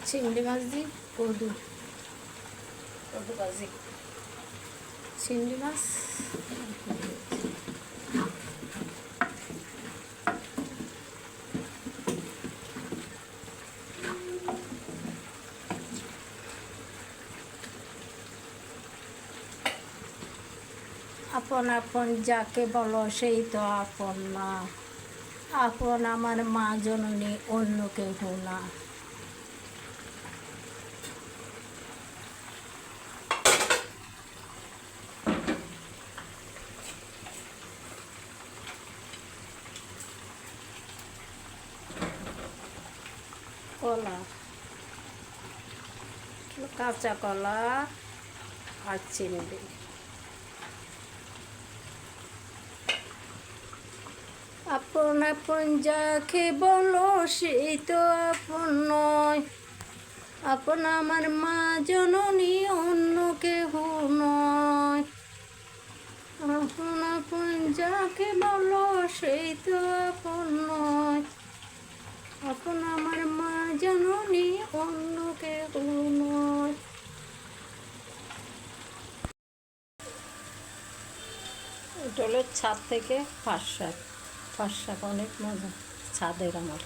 চিংড়ি মাছ দিই কদু ভাজি। চিংড়ি মাছ আপন আপন যাকে বলো সেই তো আপন না, আপন আমার মা জননী অন্য কেউ না। কলা, কাঁচা কলা আর চিংড়ি। আপন আপন যাকে বলো সেই তো আপন নয়, আপন আমার মা জননী অন্য কেহ নয়। আপন আপন যাকে বলো সেই তো আপন নয়, আপন আমার মা জননী অন্য কেহ নয়। এটা হলো ছাদ থেকে পাট শাক। পাট শাক অনেক মজা ছাদের আমার।